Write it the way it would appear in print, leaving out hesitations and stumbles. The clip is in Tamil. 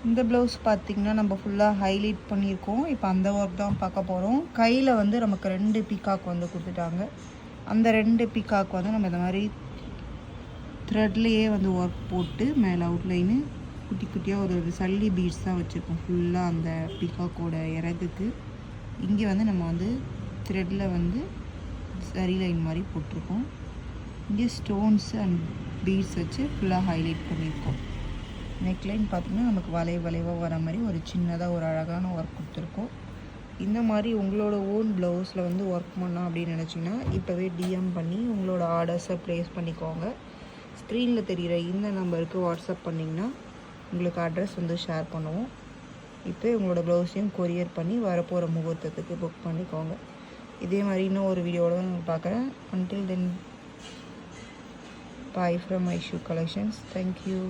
இந்த ப்ளவுஸ் பார்த்திங்கன்னா நம்ம ஃபுல்லாக ஹைலைட் பண்ணியிருக்கோம். இப்போ அந்த ஒர்க் தான் பார்க்க போகிறோம். கையில் வந்து நமக்கு 2 பீகாக் வந்து கொடுத்துட்டாங்க. அந்த 2 பீகாக் வந்து நம்ம இந்த மாதிரி த்ரெட்லேயே வந்து ஒர்க் போட்டு மேலே அவுட்லைனு குட்டி குட்டியாக ஒரு சல்லி பீட்ஸ் தான் வச்சுருக்கோம் ஃபுல்லாக அந்த பீகாக்கோட இறகுக்கு. இங்கே வந்து நம்ம வந்து த்ரெட்டில் வந்து சரி லைன் மாதிரி போட்டிருக்கோம். இங்கே ஸ்டோன்ஸ் அண்ட் பீட்ஸ் வச்சு ஃபுல்லாக ஹைலைட் பண்ணியிருக்கோம். நெக்லைன் பார்த்திங்கன்னா நமக்கு வளைவாக வர மாதிரி ஒரு சின்னதாக ஒரு அழகான ஒர்க் கொடுத்துருக்கோம். இந்த மாதிரி உங்களோட ஓன் ப்ளவுஸில் வந்து ஒர்க் பண்ணோம் அப்படின்னு நினச்சிங்கன்னா இப்போவே டிஎம் பண்ணி உங்களோட ஆர்டர்ஸை ப்ளேஸ் பண்ணிக்கோங்க. ஸ்க்ரீனில் தெரிகிற இந்த நம்பருக்கு வாட்ஸ்அப் பண்ணிங்கன்னா உங்களுக்கு அட்ரஸ் வந்து ஷேர் பண்ணுவோம். இப்போ உங்களோட ப்ளவுஸையும் கொரியர் பண்ணி வரப்போகிற முகூர்த்தத்துக்கு புக் பண்ணிக்கோங்க. இதே மாதிரி இன்னும் ஒரு வீடியோவோட நான் பார்க்குறேன். Until then, bye from Aishu Collections. Thank you.